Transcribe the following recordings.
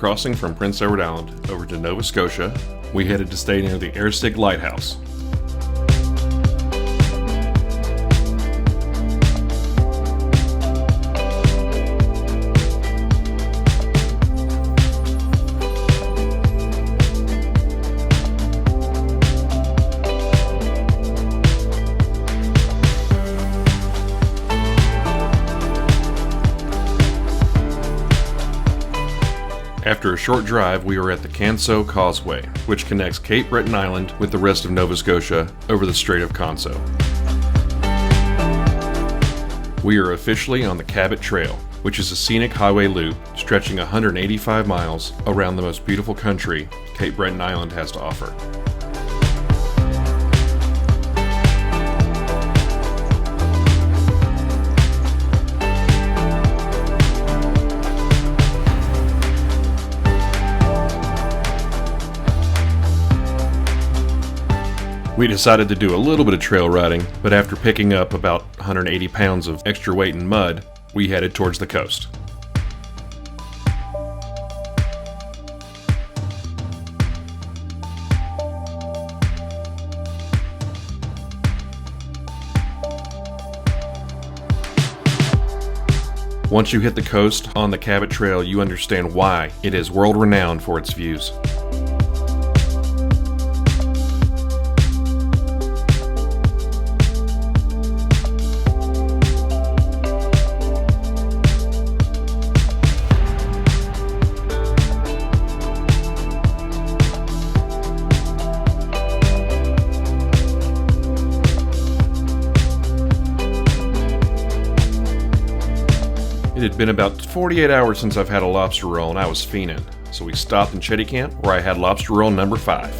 crossing from Prince Edward Island over to Nova Scotia, we headed to stay near the ARISAIG lighthouse. After a short drive, we were at the CANSO Causeway, which connects Cape Breton Island with the rest of Nova Scotia over the Strait of CANSO. We are officially on the Cabot Trail, which is a scenic highway loop stretching 185 miles around the most beautiful country Cape Breton Island has to offer. We decided to do a little bit of trail riding, but after picking up about 180 pounds of extra weight in mud, we headed towards the coast. Once you hit the coast on the Cabot Trail, you understand why it is world-renowned for its views. It had been about 48 hours since I've had a lobster roll and I was fiending, so we stopped in Chetty Camp where I had lobster roll number 5.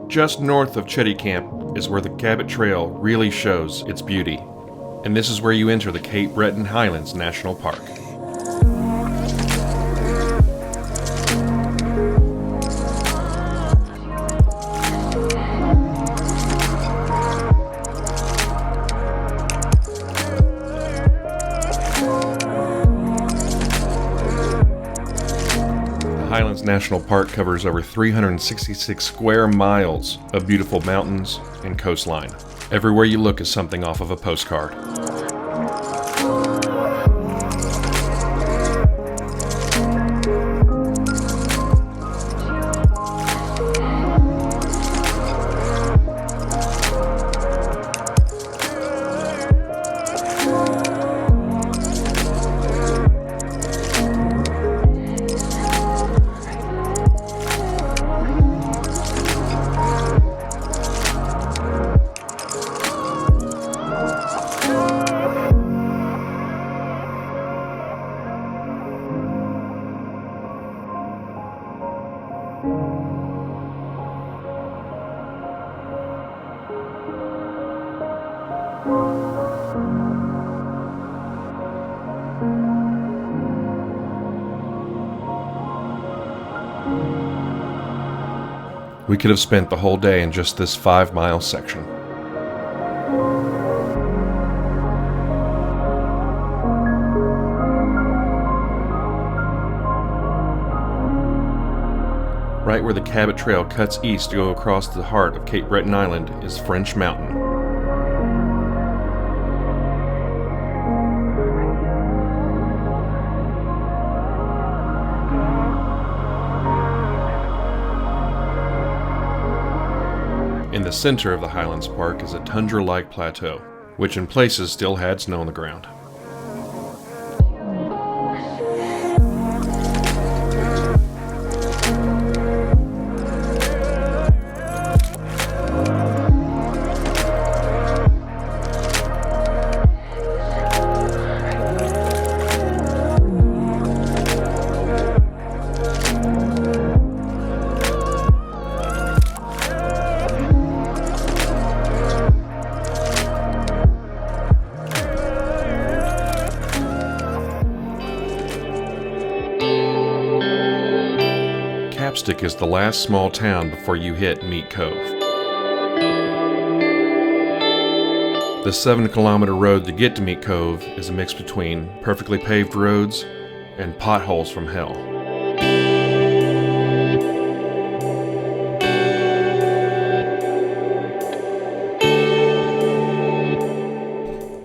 Just north of Chetty Camp is where the Cabot Trail really shows its beauty, and this is where you enter the Cape Breton Highlands National Park. Highlands National Park covers over 366 square miles of beautiful mountains and coastline. Everywhere you look is something off of a postcard. We could have spent the whole day in just this 5-mile section. Right where the Cabot Trail cuts east to go across the heart of Cape Breton Island is French Mountain. In the center of the Highlands Park is a tundra-like plateau, which in places still had snow on the ground. Capstick is the last small town before you hit Meat Cove. The 7-kilometer road to get to Meat Cove is a mix between perfectly paved roads and potholes from hell.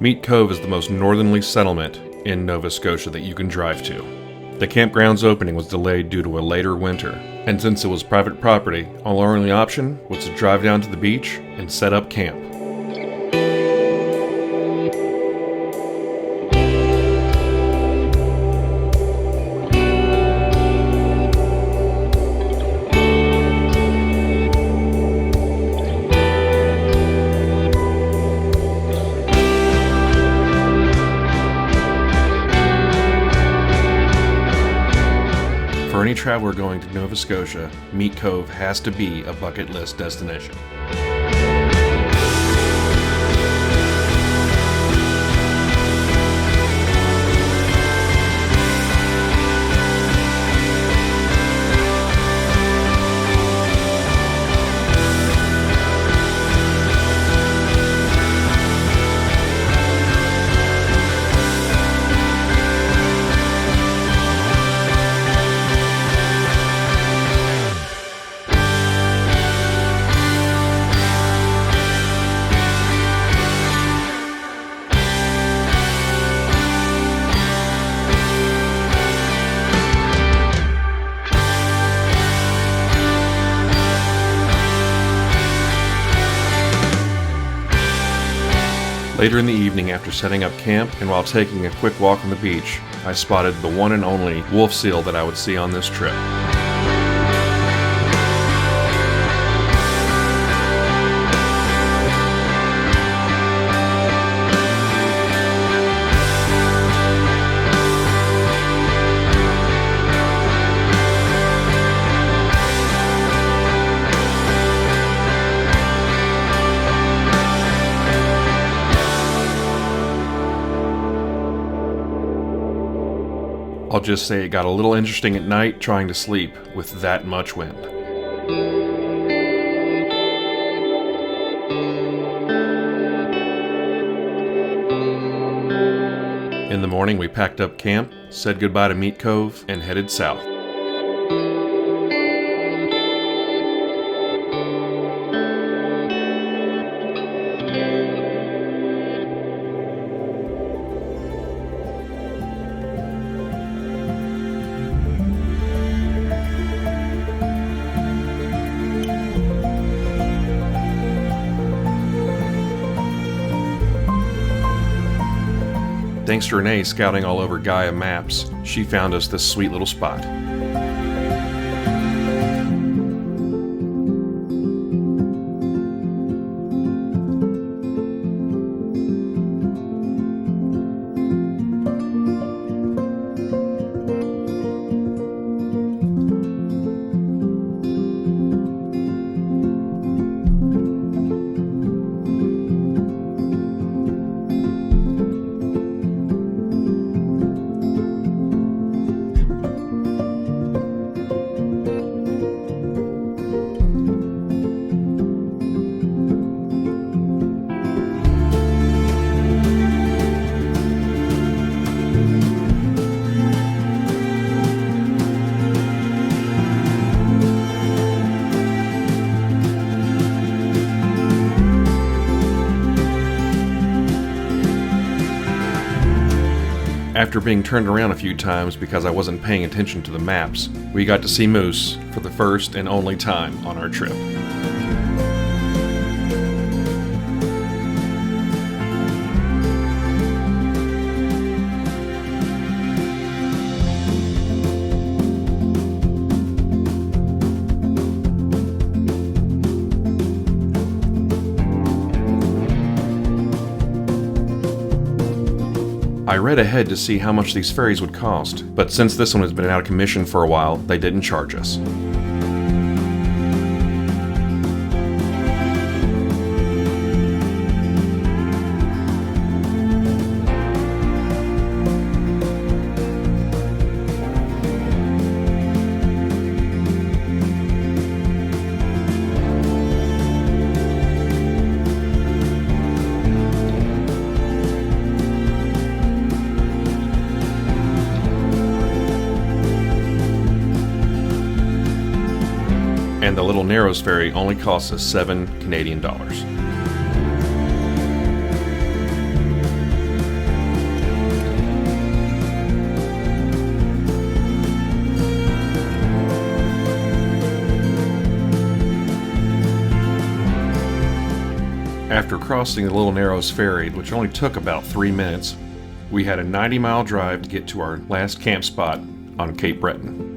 Meat Cove is the most northerly settlement in Nova Scotia that you can drive to. The campground's opening was delayed due to a later winter, and since it was private property, our only option was to drive down to the beach and set up camp. For any traveler going to Nova Scotia, Meat Cove has to be a bucket list destination. Later in the evening, after setting up camp and while taking a quick walk on the beach, I spotted the one and only wolf seal that I would see on this trip. I'll just say it got a little interesting at night trying to sleep with that much wind. In the morning, we packed up camp, said goodbye to Meat Cove, and headed south. Thanks to Renee scouting all over Gaia Maps, she found us this sweet little spot. After being turned around a few times because I wasn't paying attention to the maps, we got to see moose for the first and only time on our trip. I read ahead to see how much these ferries would cost, but since this one has been out of commission for a while, they didn't charge us. and the Little Narrows ferry only cost us $7 Canadian. After crossing the Little Narrows ferry, which only took about 3 minutes, we had a 90-mile drive to get to our last camp spot on Cape Breton.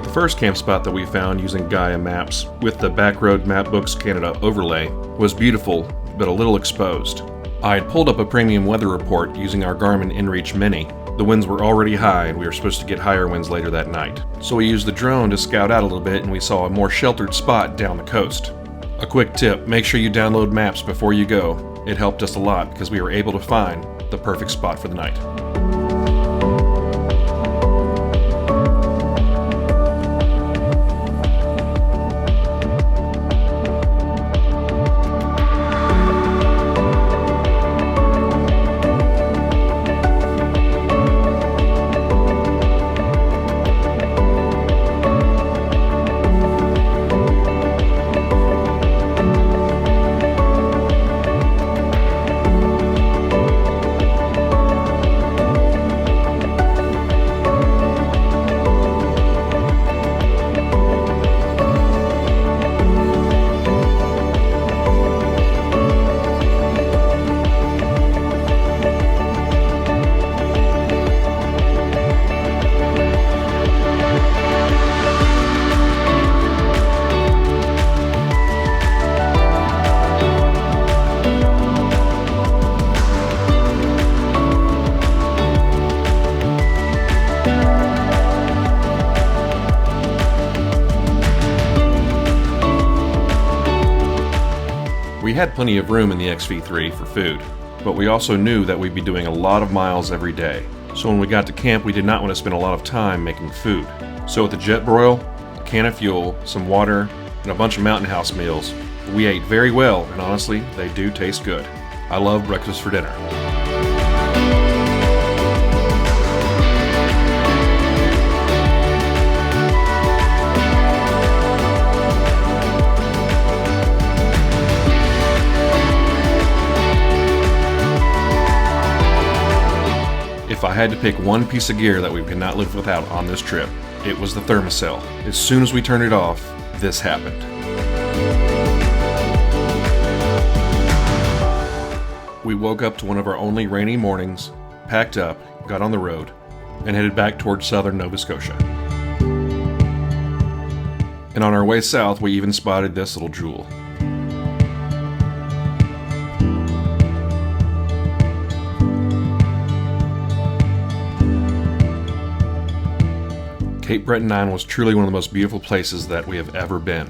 The first camp spot that we found using Gaia maps with the Backroad Mapbooks Canada overlay was beautiful, but a little exposed. I had pulled up a premium weather report using our Garmin InReach Mini. The winds were already high and we were supposed to get higher winds later that night. So we used the drone to scout out a little bit and we saw a more sheltered spot down the coast. A quick tip, make sure you download maps before you go. It helped us a lot because we were able to find the perfect spot for the night. We had plenty of room in the XV-3 for food, but we also knew that we'd be doing a lot of miles every day. So when we got to camp, we did not want to spend a lot of time making food. So with the jet broil, a can of fuel, some water, and a bunch of Mountain House meals, we ate very well, and honestly, they do taste good. I love breakfast for dinner. If I had to pick one piece of gear that we could not live without on this trip, it was the thermocell. As soon as we turned it off, this happened. We woke up to one of our only rainy mornings, packed up, got on the road, and headed back towards southern Nova Scotia. And on our way south, we even spotted this little jewel. Cape Breton was truly one of the most beautiful places that we have ever been.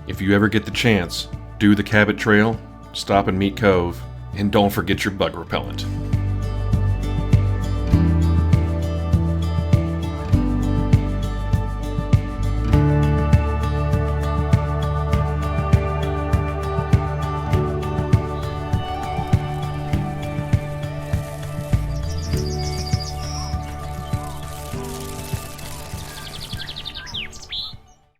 If you ever get the chance, do the Cabot Trail, stop and meet Cove, and don't forget your bug repellent.